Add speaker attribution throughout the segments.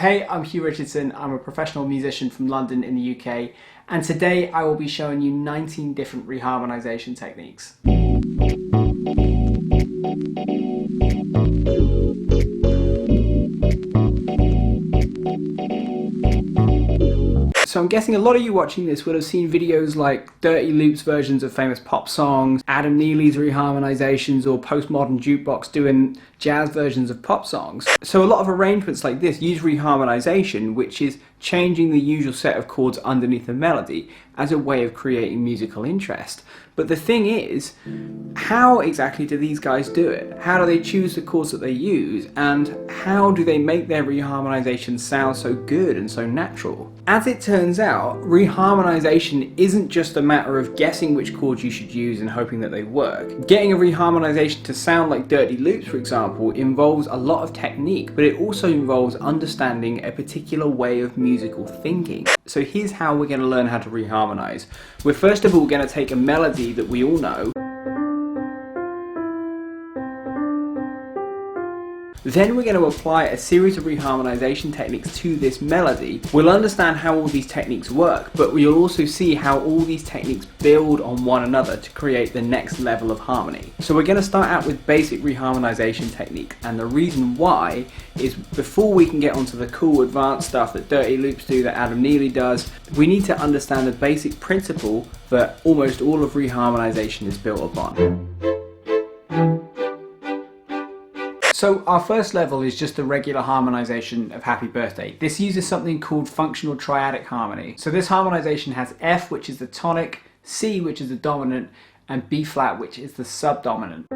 Speaker 1: Hey, I'm Hugh Richardson. I'm a professional musician from London in the UK, and today I will be showing you 19 different reharmonization techniques. So I'm guessing a lot of you watching this would have seen videos like Dirty Loops versions of famous pop songs, Adam Neely's reharmonizations, or Postmodern Jukebox doing jazz versions of pop songs. So a lot of arrangements like this use reharmonization, which is changing the usual set of chords underneath the melody as a way of creating musical interest. But the thing is, how exactly do these guys do it? How do they choose the chords that they use? And how do they make their reharmonization sound so good and so natural? As it turns out, reharmonization isn't just a matter of guessing which chords you should use and hoping that they work. Getting a reharmonization to sound like Dirty Loops, for example, involves a lot of technique, but it also involves understanding a particular way of musical thinking. So here's how we're going to learn how to reharmonize. We're first of all going to take a melody that we all know. Then we're going to apply a series of reharmonization techniques to this melody. We'll understand how all these techniques work, but we'll also see how all these techniques build on one another to create the next level of harmony. So we're going to start out with basic reharmonization technique, and the reason why is before we can get onto the cool advanced stuff that Dirty Loops do, that Adam Neely does, we need to understand the basic principle that almost all of reharmonization is built upon. So our first level is just the regular harmonization of Happy Birthday. This uses something called functional triadic harmony. So this harmonization has F, which is the tonic, C, which is the dominant, and B flat, which is the subdominant.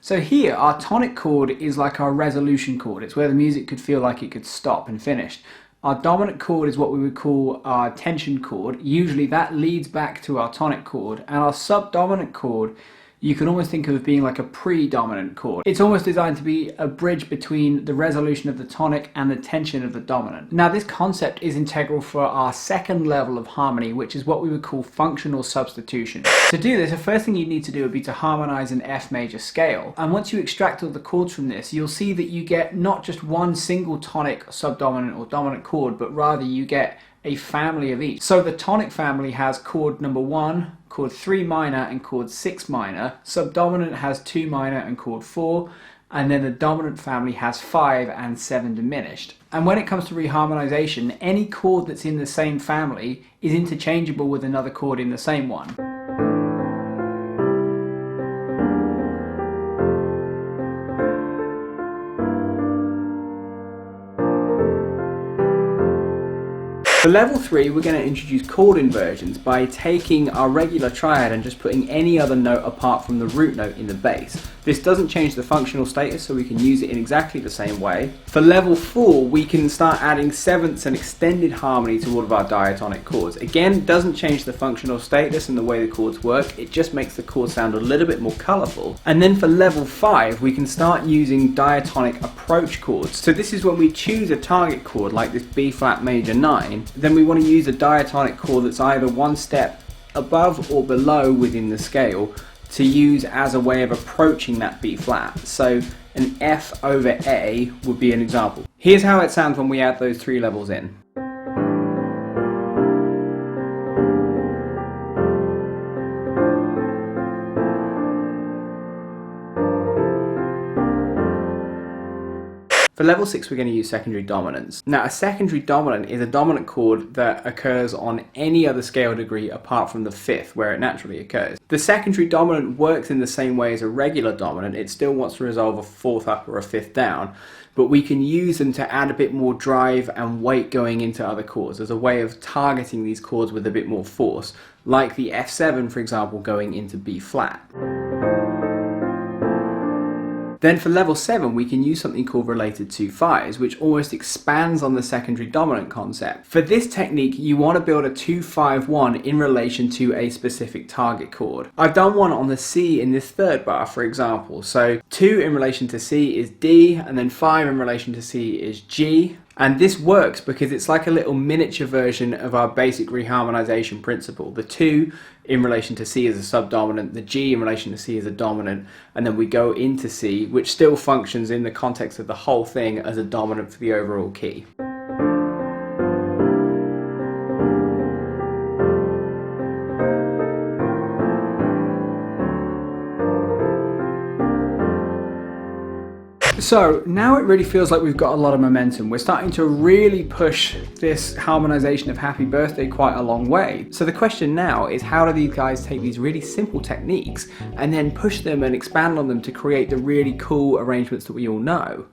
Speaker 1: So here, our tonic chord is like our resolution chord. It's where the music could feel like it could stop and finish. Our dominant chord is what we would call our tension chord. Usually that leads back to our tonic chord. And our subdominant chord, you can almost think of as being like a predominant chord. It's almost designed to be a bridge between the resolution of the tonic and the tension of the dominant. Now this concept is integral for our second level of harmony, which is what we would call functional substitution. To do this, the first thing you need to do would be to harmonize an F major scale. And once you extract all the chords from this, you'll see that you get not just one single tonic, subdominant, or dominant chord, but rather you get a family of each. So the tonic family has chord number 1, chord 3 minor, and chord 6 minor. Subdominant has 2 minor and chord 4, and then the dominant family has 5 and 7 diminished. And when it comes to reharmonization, any chord that's in the same family is interchangeable with another chord in the same one. For level 3, we're going to introduce chord inversions by taking our regular triad and just putting any other note apart from the root note in the bass. This doesn't change the functional status, so we can use it in exactly the same way. For level 4, we can start adding sevenths and extended harmony to all of our diatonic chords. Again, doesn't change the functional status and the way the chords work, it just makes the chords sound a little bit more colourful. And then for level 5, we can start using diatonic approach chords. So this is when we choose a target chord like this B flat major 9, then we want to use a diatonic chord that's either one step above or below within the scale to use as a way of approaching that B flat. So an F over A would be an example. Here's how it sounds when we add those 3 levels in. For level 6, we're going to use secondary dominants. Now, a secondary dominant is a dominant chord that occurs on any other scale degree apart from the 5th, where it naturally occurs. The secondary dominant works in the same way as a regular dominant. It still wants to resolve a 4th up or a 5th down, but we can use them to add a bit more drive and weight going into other chords as a way of targeting these chords with a bit more force, like the F7, for example, going into B flat. Then for level 7, we can use something called related 2-5s, which almost expands on the secondary dominant concept. For this technique, you want to build a 2-5-1 in relation to a specific target chord. I've done one on the C in this third bar, for example. So 2 in relation to C is D, and then 5 in relation to C is G. And this works because it's like a little miniature version of our basic reharmonization principle. The 2 in relation to C as a subdominant, the G in relation to C as a dominant, and then we go into C, which still functions in the context of the whole thing as a dominant for the overall key. So now it really feels like we've got a lot of momentum. We're starting to really push this harmonization of Happy Birthday quite a long way. So the question now is, how do these guys take these really simple techniques and then push them and expand on them to create the really cool arrangements that we all know?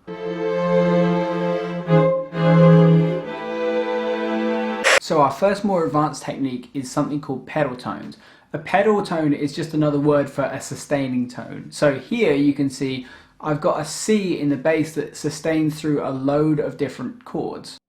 Speaker 1: So our first more advanced technique is something called pedal tones. A pedal tone is just another word for a sustaining tone. So here you can see I've got a C in the bass that sustains through a load of different chords.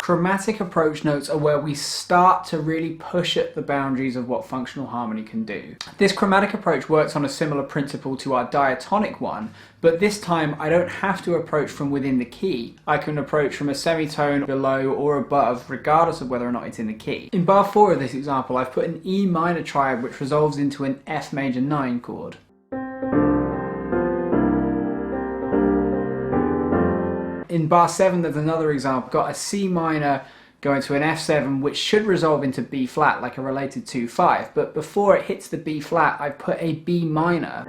Speaker 1: Chromatic approach notes are where we start to really push at the boundaries of what functional harmony can do. This chromatic approach works on a similar principle to our diatonic one, but this time I don't have to approach from within the key. I can approach from a semitone below or above, regardless of whether or not it's in the key. In bar 4 of this example, I've put an E minor triad which resolves into an F major 9 chord. In bar 7 there's another example. I've got a C minor going to an F7 which should resolve into B flat like a related 2-5, but before it hits the B flat I've put a B minor,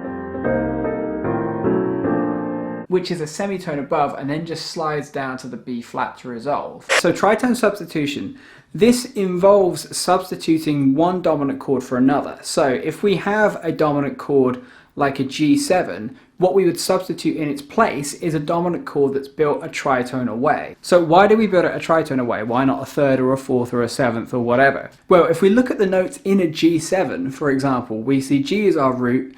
Speaker 1: which is a semitone above and then just slides down to the B flat to resolve. So tritone substitution. This involves substituting one dominant chord for another. So if we have a dominant chord like a G7, what we would substitute in its place is a dominant chord that's built a tritone away. So why do we build it a tritone away? Why not a third or a fourth or a seventh or whatever? Well, if we look at the notes in a G7, for example, we see G is our root,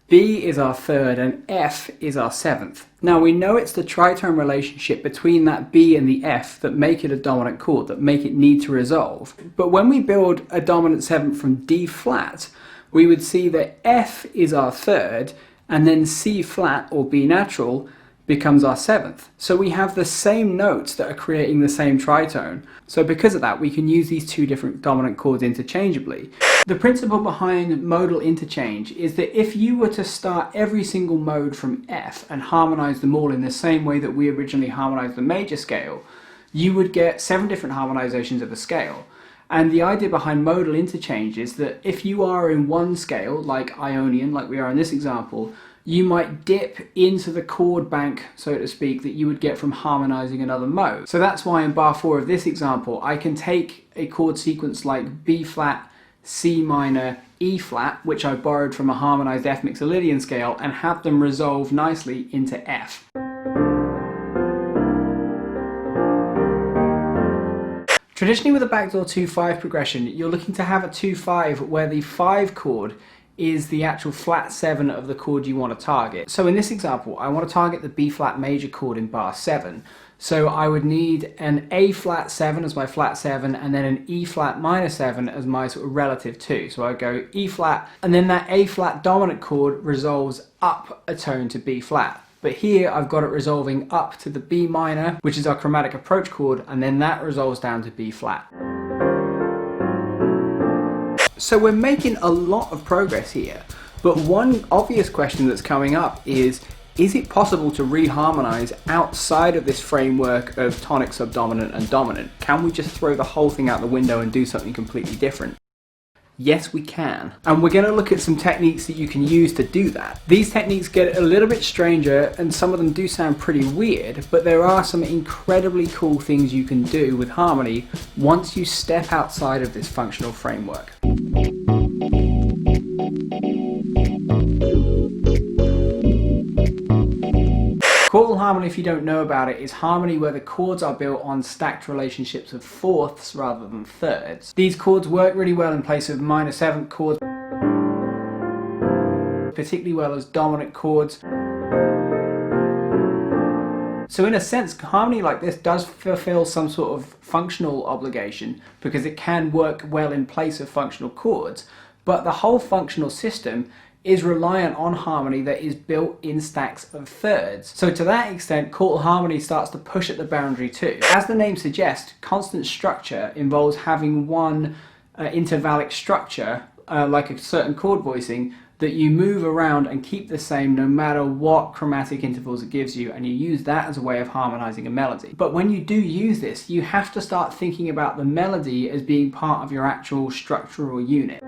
Speaker 1: B is our third, and F is our seventh. Now we know it's the tritone relationship between that B and the F that make it a dominant chord, that make it need to resolve. But when we build a dominant seventh from D flat, we would see that F is our third, and then C flat or B natural becomes our seventh. So we have the same notes that are creating the same tritone. So because of that, we can use these two different dominant chords interchangeably. The principle behind modal interchange is that if you were to start every single mode from F and harmonize them all in the same way that we originally harmonized the major scale, you would get 7 different harmonizations of a scale. And the idea behind modal interchange is that if you are in one scale, like Ionian, like we are in this example, you might dip into the chord bank, so to speak, that you would get from harmonizing another mode. So that's why in bar 4 of this example, I can take a chord sequence like B flat, C minor, E flat, which I borrowed from a harmonized F Mixolydian scale, and have them resolve nicely into F. Traditionally with a backdoor 2-5 progression, you're looking to have a 2-5 where the 5 chord is the actual flat 7 of the chord you want to target. So in this example, I want to target the B flat major chord in bar 7. So I would need an A flat 7 as my flat 7, and then an E flat minor 7 as my sort of relative 2. So I go E flat, and then that A flat dominant chord resolves up a tone to B flat. But here I've got it resolving up to the B minor, which is our chromatic approach chord, and then that resolves down to B flat. So we're making a lot of progress here, but one obvious question that's coming up is it possible to reharmonize outside of this framework of tonic, subdominant, and dominant? Can we just throw the whole thing out the window and do something completely different? Yes, we can. And we're going to look at some techniques that you can use to do that. These techniques get a little bit stranger, and some of them do sound pretty weird, but there are some incredibly cool things you can do with harmony once you step outside of this functional framework. Quartal harmony, if you don't know about it, is harmony where the chords are built on stacked relationships of fourths rather than thirds. These chords work really well in place of minor 7th chords, particularly well as dominant chords. So in a sense, harmony like this does fulfill some sort of functional obligation because it can work well in place of functional chords, but the whole functional system is reliant on harmony that is built in stacks of thirds. So to that extent, Quartal Harmony starts to push at the boundary too. As the name suggests, constant structure involves having one intervallic structure, like a certain chord voicing, that you move around and keep the same no matter what chromatic intervals it gives you, and you use that as a way of harmonizing a melody. But when you do use this, you have to start thinking about the melody as being part of your actual structural unit.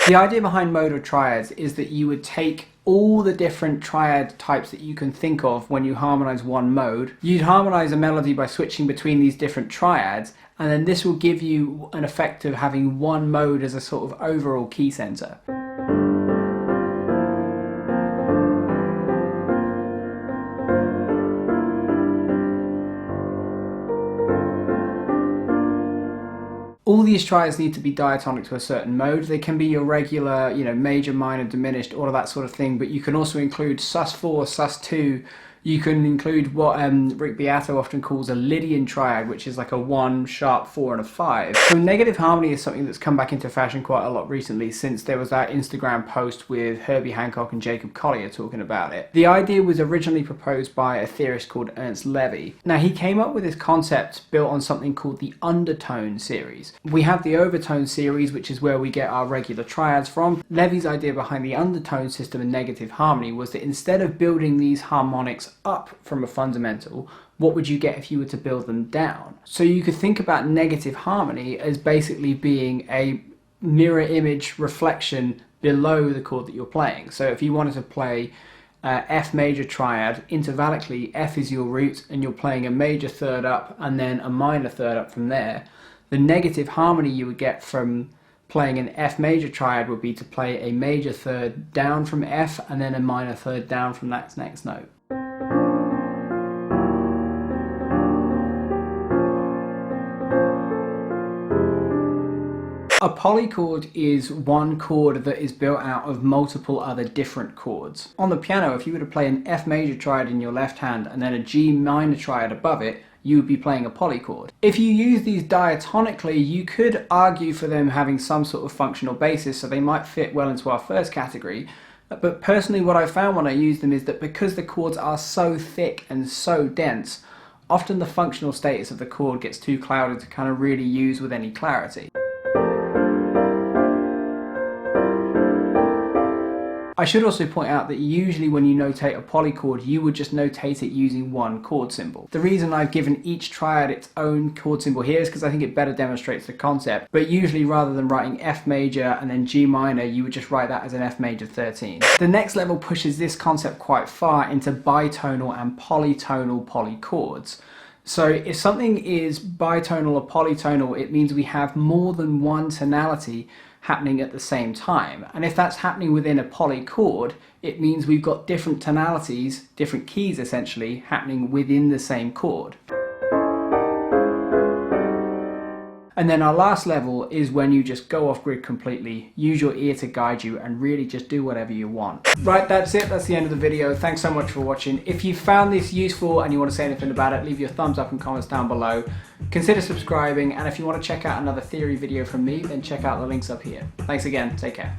Speaker 1: The idea behind mode or triads is that you would take all the different triad types that you can think of when you harmonize one mode. You'd harmonize a melody by switching between these different triads, and then this will give you an effect of having one mode as a sort of overall key center. All these triads need to be diatonic to a certain mode. They can be your regular, major, minor, diminished, all of that sort of thing, but you can also include sus4, sus2. You can include what Rick Beato often calls a Lydian triad, which is like a 1, sharp 4 and a 5. So negative harmony is something that's come back into fashion quite a lot recently, since there was that Instagram post with Herbie Hancock and Jacob Collier talking about it. The idea was originally proposed by a theorist called Ernst Levy. Now he came up with this concept built on something called the undertone series. We have the overtone series, which is where we get our regular triads from. Levy's idea behind the undertone system and negative harmony was that instead of building these harmonics up from a fundamental, what would you get if you were to build them down? So you could think about negative harmony as basically being a mirror image reflection below the chord that you're playing. So if you wanted to play F major triad, intervallically F is your root and you're playing a major third up and then a minor third up from there, the negative harmony you would get from playing an F major triad would be to play a major third down from F and then a minor third down from that next note. A polychord is one chord that is built out of multiple other different chords. On the piano, if you were to play an F major triad in your left hand and then a G minor triad above it, you would be playing a polychord. If you use these diatonically, you could argue for them having some sort of functional basis, so they might fit well into our first category. But personally, what I found when I use them is that because the chords are so thick and so dense, often the functional status of the chord gets too clouded to kind of really use with any clarity. I should also point out that usually when you notate a polychord, you would just notate it using one chord symbol. The reason I've given each triad its own chord symbol here is because I think it better demonstrates the concept. But usually rather than writing F major and then G minor, you would just write that as an F major 13. The next level pushes this concept quite far into bitonal and polytonal polychords. So if something is bitonal or polytonal, it means we have more than one tonality happening at the same time. And if that's happening within a polychord, it means we've got different tonalities, different keys essentially, happening within the same chord. And then our last level is when you just go off grid completely, use your ear to guide you and really just do whatever you want. Right, that's it, that's the end of the video. Thanks so much for watching. If you found this useful and you want to say anything about it, leave your thumbs up and comments down below. Consider subscribing, and if you want to check out another theory video from me, then check out the links up here. Thanks again, take care.